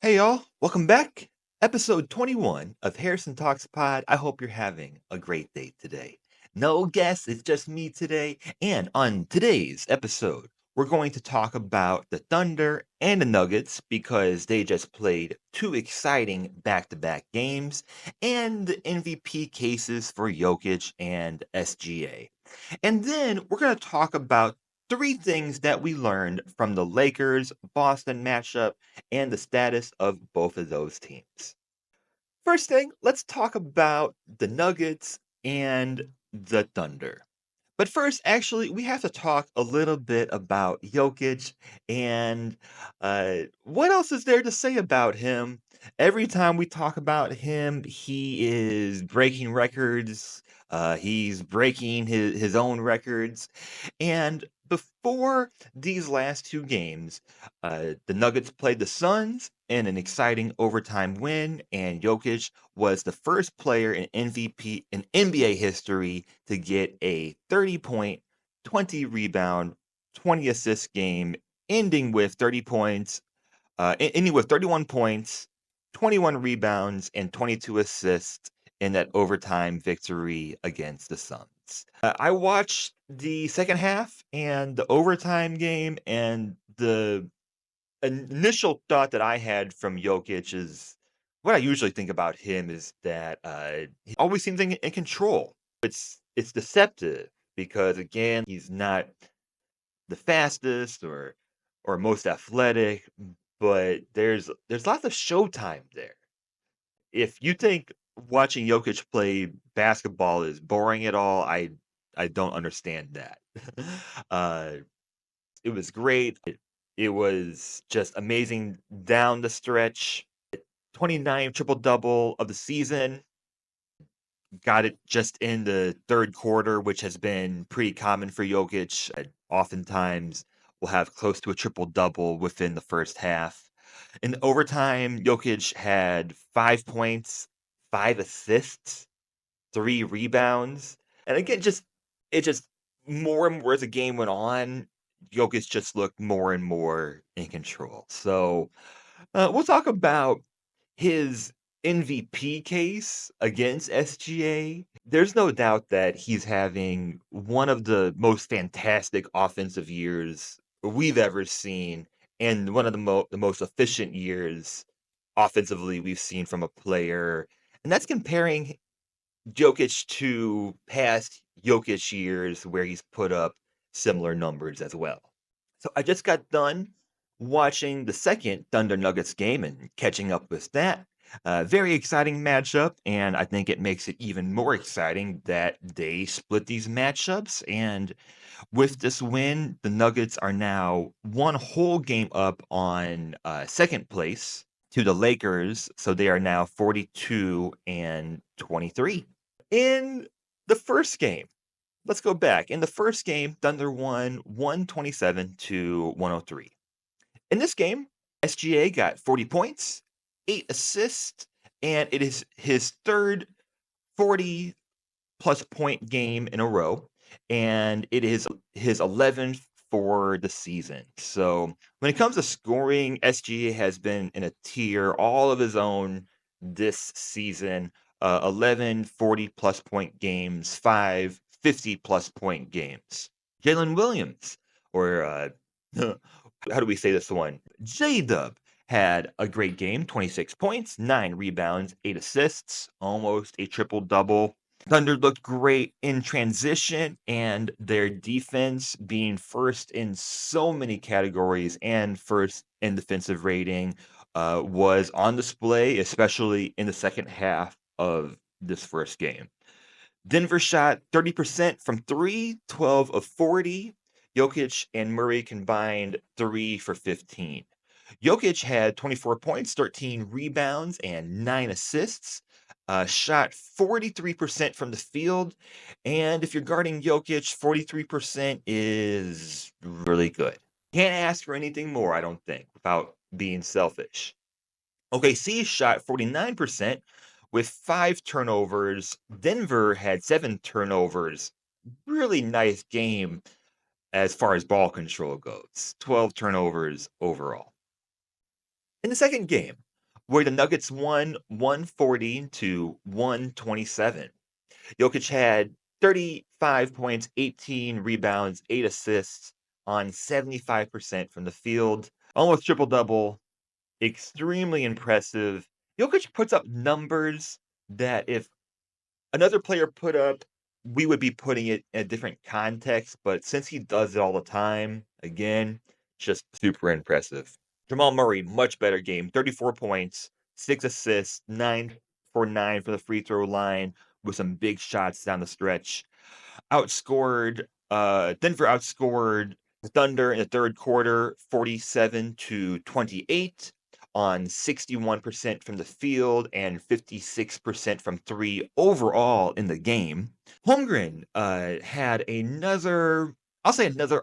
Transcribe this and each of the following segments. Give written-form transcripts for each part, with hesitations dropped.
Hey y'all, welcome back. Episode 21 of Harrison Talks Pod. I hope you're having a great day today. No guests, it's just me today. And on today's episode, we're going to talk about the Thunder and the Nuggets because they just played two exciting back to back games and the MVP cases for Jokic and SGA. And then we're going to talk about three things that we learned from the Lakers Boston matchup and the status of both of those teams. First thing, let's talk about the Nuggets and the Thunder. But first, actually, we have to talk a little bit about Jokic and what else is there to say about him? Every time we talk about him, he is breaking records. He's breaking his own records. And before these last two games, the Nuggets played the Suns in an exciting overtime win, and Jokic was the first player in MVP in NBA history to get a 30-point, 20 rebound, 20 assist game, ending with 30 points, ending with 31 points, 21 rebounds, and 22 assists in that overtime victory against the Suns. I watched the second half and the overtime game, and the initial thought that I had from Jokic is what I usually think about him is that he always seems in control. It's deceptive because again, he's not the fastest or most athletic, but there's lots of showtime there. If you think watching Jokic play basketball is boring at all, I don't understand that. uh, it was great. It was just amazing down the stretch. 29 triple double of the season. Got it just in the third quarter, which has been pretty common for Jokic. Oftentimes, will have close to a triple double within the first half. In overtime, Jokic had 5 points, 5 assists, 3 rebounds. And again, just more and more as the game went on, Jokic just looked more and more in control. So we'll talk about his MVP case against SGA. There's no doubt that he's having one of the most fantastic offensive years we've ever seen, and one of the most efficient years offensively we've seen from a player. And that's comparing Jokic to past Jokic years where he's put up similar numbers as well. So I just got done watching the second Thunder Nuggets game and catching up with that. Very exciting matchup, and I think it makes it even more exciting that they split these matchups. And with this win, the Nuggets are now one whole game up on second place to the Lakers. So they are now 42 and 23. In the first game, let's go back. In the first game, Thunder won 127 to 103. In this game, SGA got 40 points, 8 assists, and it is his third 40 plus point game in a row, and it is his 11th for the season. So when it comes to scoring, SGA has been in a tier all of his own this season. 11 40 plus point games, 5 50 plus point games. Jalen Williams, or how do we say this one? J Dub had a great game, 26 points, 9 rebounds, 8 assists, almost a triple double. Thunder looked great in transition, and their defense being first in so many categories and first in defensive rating was on display, especially in the second half of this first game. Denver shot 30% from three, 12 of 40. Jokic and Murray combined 3 for 15. Jokic had 24 points, 13 rebounds, and 9 assists. Shot 43% from the field. And if you're guarding Jokic, 43% is really good. Can't ask for anything more, I don't think, without being selfish. OKC shot 49% with 5 turnovers. Denver had 7 turnovers. Really nice game as far as ball control goes. 12 turnovers overall. In the second game, where the Nuggets won 140 to 127. Jokic had 35 points, 18 rebounds, 8 assists on 75% from the field. Almost triple-double. Extremely impressive. Jokic puts up numbers that if another player put up, we would be putting it in a different context, but since he does it all the time, again, just super impressive. Jamal Murray, much better game. 34 points, 6 assists, 9 for 9 for the free throw line with some big shots down the stretch. Denver outscored the Thunder in the third quarter 47 to 28 on 61% from the field and 56% from three overall in the game. Holmgren had another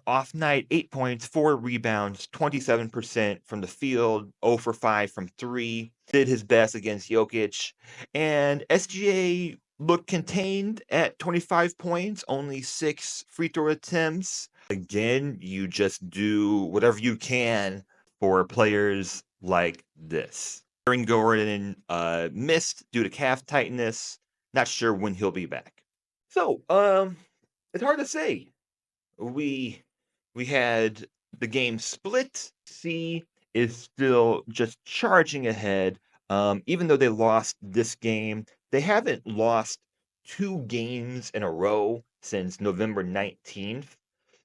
off night, 8 points, 4 rebounds, 27% from the field, 0 for 5 from three. Did his best against Jokic. And SGA looked contained at 25 points, only 6 free throw attempts. Again, you just do whatever you can for players like this. Aaron Gordon missed due to calf tightness. Not sure when he'll be back. So, it's hard to say. We we had the game split. C is still just charging ahead. Even though they lost this game, they haven't lost 2 games in a row since November 19th.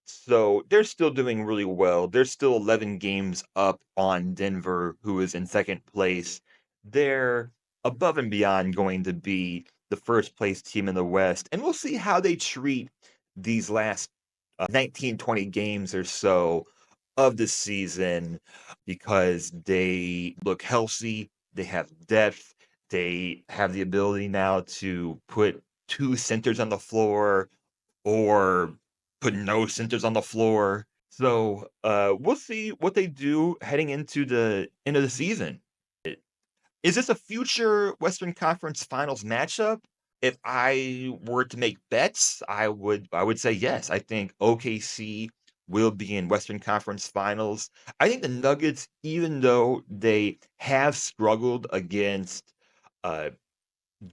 So they're still doing really well. They're still 11 games up on Denver, who is in second place. They're above and beyond going to be the first place team in the West. And we'll see how they treat these last 19, 20 games or so of the season because they look healthy, they have depth, they have the ability now to put 2 centers on the floor or put no centers on the floor. So we'll see what they do heading into the end of the season. Is this a future Western Conference Finals matchup? If I were to make bets, I would say yes. I think OKC will be in Western Conference Finals. I think the Nuggets, even though they have struggled against uh,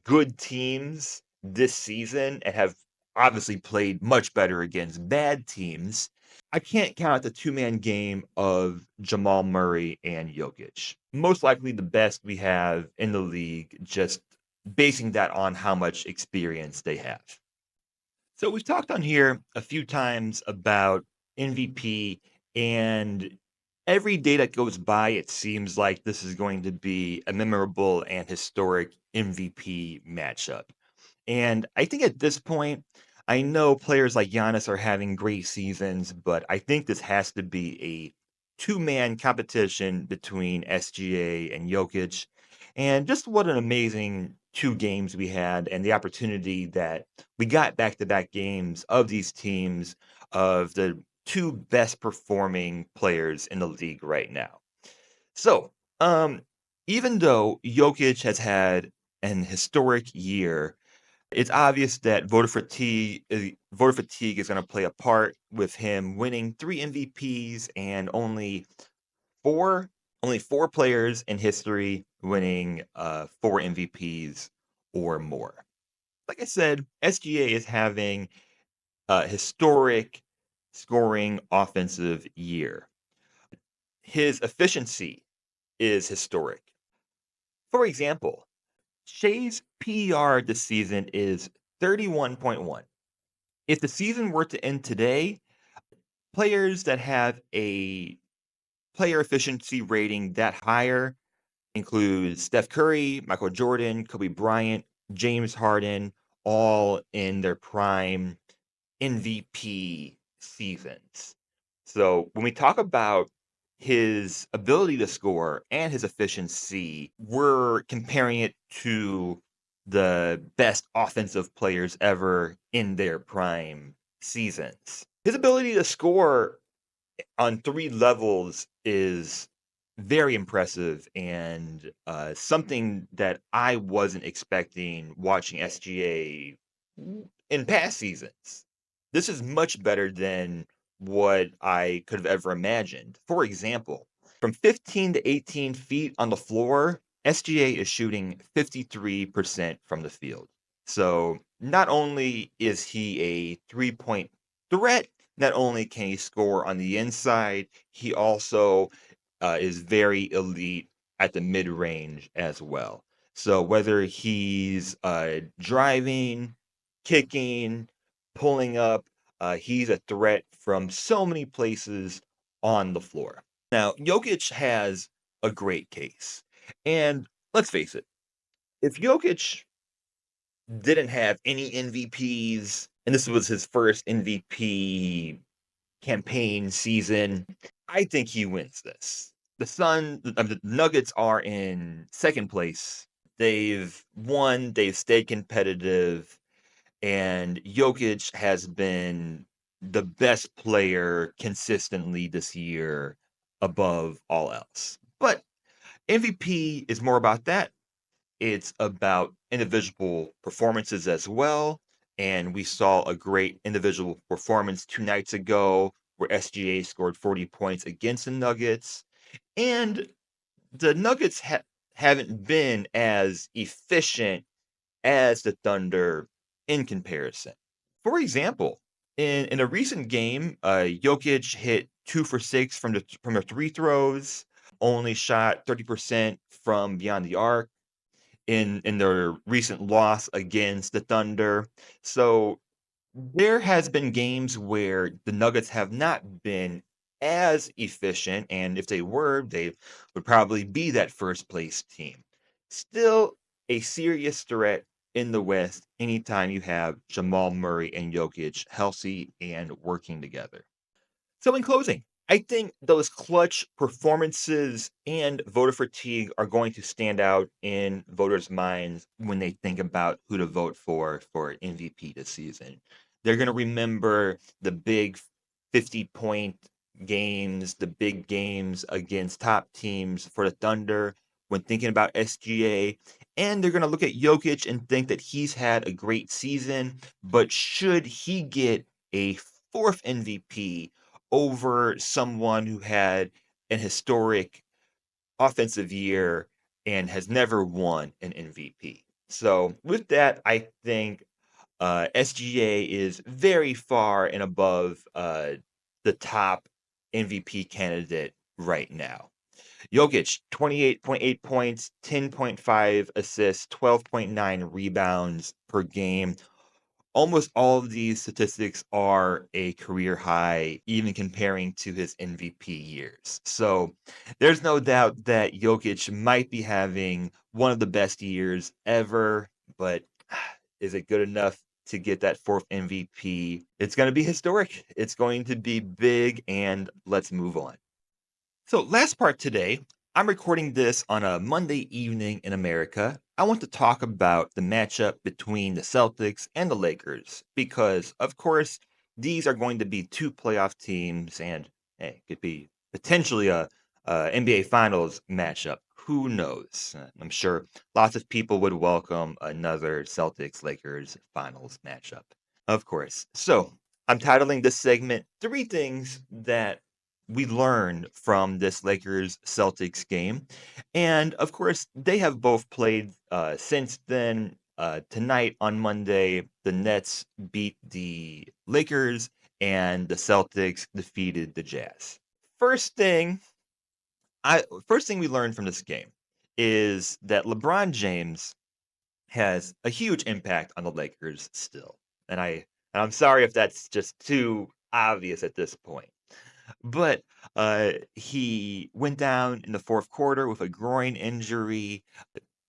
good teams this season and have obviously played much better against bad teams, I can't count out the two-man game of Jamal Murray and Jokic. Most likely the best we have in the league, just basing that on how much experience they have. So we've talked on here a few times about MVP, and every day that goes by, it seems like this is going to be a memorable and historic MVP matchup. And I think at this point, I know players like Giannis are having great seasons, but I think this has to be a two-man competition between SGA and Jokic. And just what an amazing 2 games we had, and the opportunity that we got back-to-back games of these teams, of the 2 best performing players in the league right now. So, even though Jokic has had an historic year, it's obvious that voter fatigue is gonna play a part with him winning 3 MVPs and four only 4 players in history winning, 4 MVPs or more. Like I said, SGA is having a historic scoring offensive year. His efficiency is historic. For example, Shai's PER this season is 31.1. If the season were to end today, players that have a player efficiency rating that higher include Steph Curry, Michael Jordan, Kobe Bryant, James Harden, all in their prime MVP seasons. So when we talk about his ability to score and his efficiency, we're comparing it to the best offensive players ever in their prime seasons. His ability to score on 3 levels is very impressive and something that I wasn't expecting watching SGA in past seasons. This is much better than what I could have ever imagined. For example, from 15 to 18 feet on the floor, SGA is shooting 53% from the field. So not only is he a three-point threat, not only can he score on the inside, he also is very elite at the mid-range as well. So whether he's driving, kicking, pulling up, he's a threat from so many places on the floor. Now, Jokic has a great case. And let's face it, if Jokic didn't have any MVPs, and this was his first MVP campaign season, I think he wins this. The Nuggets are in second place. They've won, they've stayed competitive, and Jokic has been the best player consistently this year above all else. But MVP is more about that. It's about individual performances as well. And we saw a great individual performance 2 nights ago where SGA scored 40 points against the Nuggets. And the Nuggets haven't been as efficient as the Thunder in comparison. For example, in a recent game, Jokic hit 2 for 6 from the free throws, only shot 30% from beyond the arc in their recent loss against the Thunder. So there has been games where the Nuggets have not been as efficient, and if they were, they would probably be that first place team. Still a serious threat in the West anytime you have Jamal Murray and Jokic healthy and working together. So, in closing, I think those clutch performances and voter fatigue are going to stand out in voters' minds when they think about who to vote for MVP this season. They're going to remember the big 50-point games, the big games against top teams for the Thunder when thinking about SGA. And they're going to look at Jokic and think that he's had a great season, but should he get a fourth MVP over someone who had an historic offensive year and has never won an MVP? So, with that, I think SGA is very far and above the top MVP candidate right now. Jokic, 28.8 points, 10.5 assists, 12.9 rebounds per game. Almost all of these statistics are a career high, even comparing to his MVP years. So there's no doubt that Jokic might be having one of the best years ever, but is it good enough to get that fourth MVP? It's going to be historic. It's going to be big, and let's move on. So, last part today, I'm recording this on a Monday evening in America. I want to talk about the matchup between the Celtics and the Lakers because, of course, these are going to be two playoff teams and hey, could be potentially a NBA Finals matchup. Who knows? I'm sure lots of people would welcome another Celtics-Lakers Finals matchup. Of course. So, I'm titling this segment Three Things That We Learned from this Lakers Celtics game. And of course, they have both played since then. Tonight on Monday, the Nets beat the Lakers and the Celtics defeated the Jazz. First thing first thing we learned from this game is that LeBron James has a huge impact on the Lakers still. And I'm sorry if that's just too obvious at this point. But he went down in the fourth quarter with a groin injury.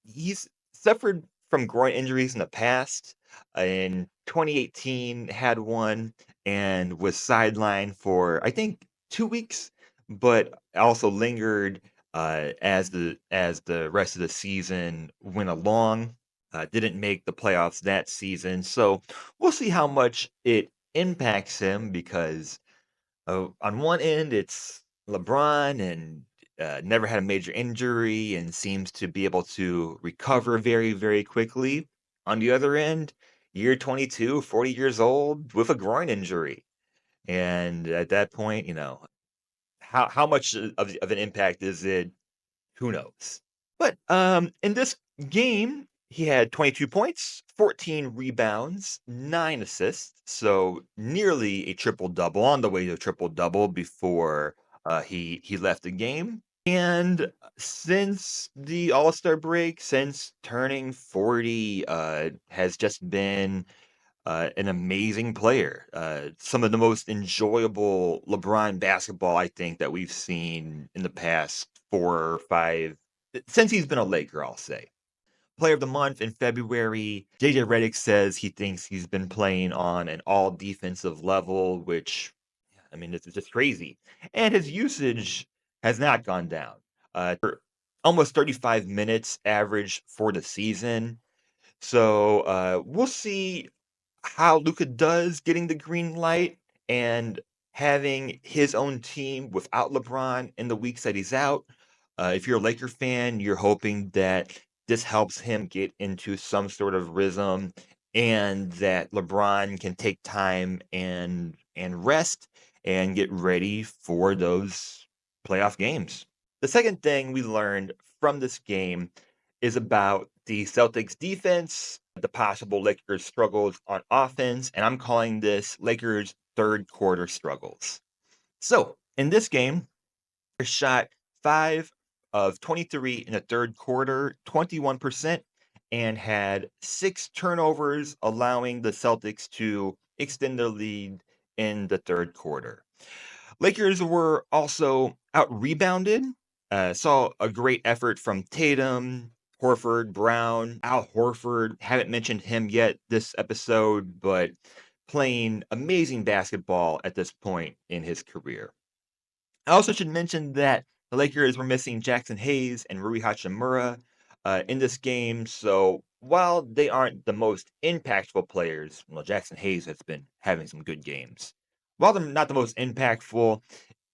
He's suffered from groin injuries in the past. In 2018, had one and was sidelined for I think 2 weeks, but also lingered as the rest of the season went along. Didn't make the playoffs that season, so we'll see how much it impacts him because on one end, it's LeBron and never had a major injury and seems to be able to recover very, very quickly. On the other end, year 22, 40 years old with a groin injury. And at that point, how much of an impact is it? Who knows? But in this game, he had 22 points, 14 rebounds, 9 assists, so nearly a triple double, on the way to a triple double before he left the game. And since the All Star break, since turning 40, has just been an amazing player. Some of the most enjoyable LeBron basketball I think that we've seen in the past 4 or 5 since he's been a Laker, I'll say. Player of the month in February, JJ Redick says he thinks he's been playing on an all defensive level, which I mean, it's just crazy. And his usage has not gone down. Almost 35 minutes average for the season. So we'll see how Luka does getting the green light and having his own team without LeBron in the weeks that he's out. If you're a Laker fan, you're hoping that this helps him get into some sort of rhythm and that LeBron can take time and rest and get ready for those playoff games. The second thing we learned from this game is about the Celtics defense, the possible Lakers struggles on offense, and I'm calling this Lakers third quarter struggles. So, in this game, they shot 5 of 23 in the third quarter, 21%, and had 6 turnovers, allowing the Celtics to extend their lead in the third quarter. Lakers were also out-rebounded. Saw a great effort from Tatum, Horford, Brown, Al Horford. Haven't mentioned him yet this episode, but playing amazing basketball at this point in his career. I also should mention that the Lakers were missing Jackson Hayes and Rui Hachimura in this game. So while they aren't the most impactful players, well, Jackson Hayes has been having some good games. While they're not the most impactful,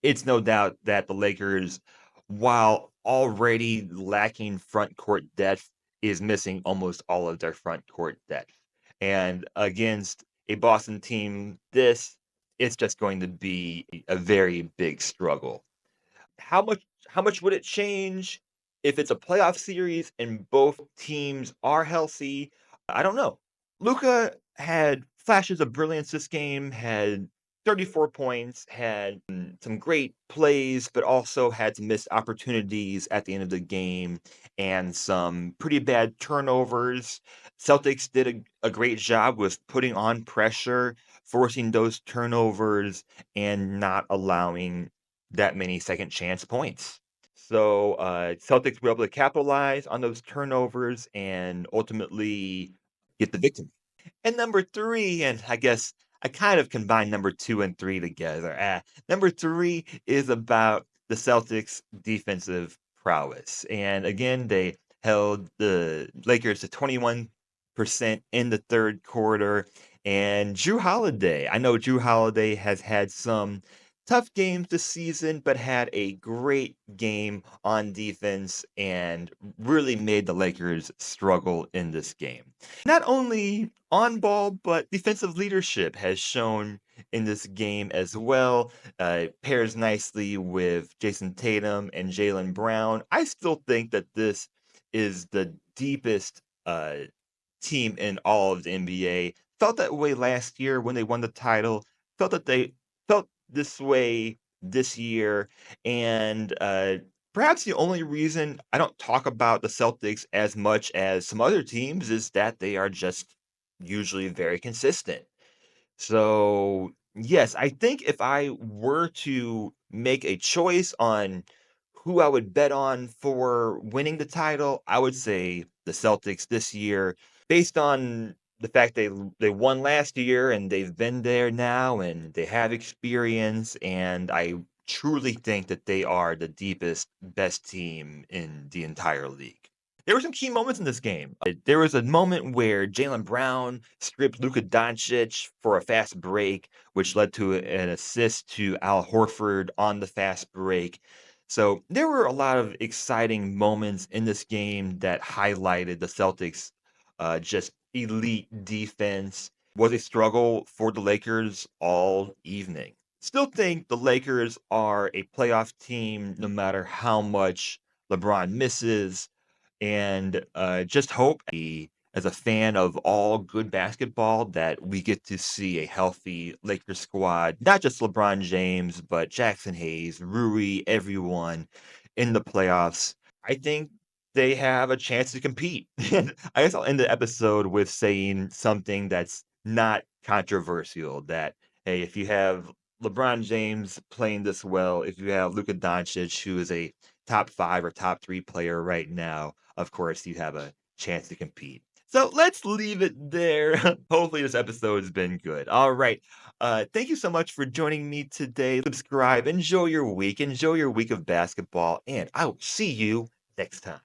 it's no doubt that the Lakers, while already lacking front court depth, is missing almost all of their front court depth. And against a Boston team, it's just going to be a very big struggle. How much would it change if it's a playoff series and both teams are healthy? I don't know. Luka had flashes of brilliance this game, had 34 points, had some great plays, but also had some missed opportunities at the end of the game and some pretty bad turnovers. Celtics did a great job with putting on pressure, forcing those turnovers, and not allowing that many second chance points. So Celtics were able to capitalize on those turnovers and ultimately get the victory. And number 3, and I guess I kind of combined number 2 and 3 together. Number 3 is about the Celtics' defensive prowess. And again, they held the Lakers to 21% in the third quarter. And Drew Holiday, I know Drew Holiday has had some tough games this season, but had a great game on defense and really made the Lakers struggle in this game. Not only on ball, but defensive leadership has shown in this game as well. Pairs nicely with Jason Tatum and Jalen Brown. I still think that this is the deepest team in all of the NBA. Felt that way last year when they won the title. Felt that they felt this way this year. And perhaps the only reason I don't talk about the Celtics as much as some other teams is that they are just usually very consistent. So, yes, I think if I were to make a choice on who I would bet on for winning the title, I would say the Celtics this year, based on the fact they won last year and they've been there now and they have experience, and I truly think that they are the deepest, best team in the entire league. There were some key moments in this game. There was a moment where Jalen Brown stripped Luka Doncic for a fast break, which led to an assist to Al Horford on the fast break. So there were a lot of exciting moments in this game that highlighted the Celtics' just elite defense. Was a struggle for the Lakers all evening. Still think the Lakers are a playoff team no matter how much LeBron misses. and just hope as a fan of all good basketball that we get to see a healthy Lakers squad, not just LeBron James, but Jackson Hayes, Rui, everyone in the playoffs. I think they have a chance to compete. And I guess I'll end the episode with saying something that's not controversial, that, hey, if you have LeBron James playing this well, if you have Luka Doncic, who is a top 5 or top 3 player right now, of course, you have a chance to compete. So let's leave it there. Hopefully, this episode has been good. All right. Thank you so much for joining me today. Subscribe. Enjoy your week. Enjoy your week of basketball. And I will see you next time.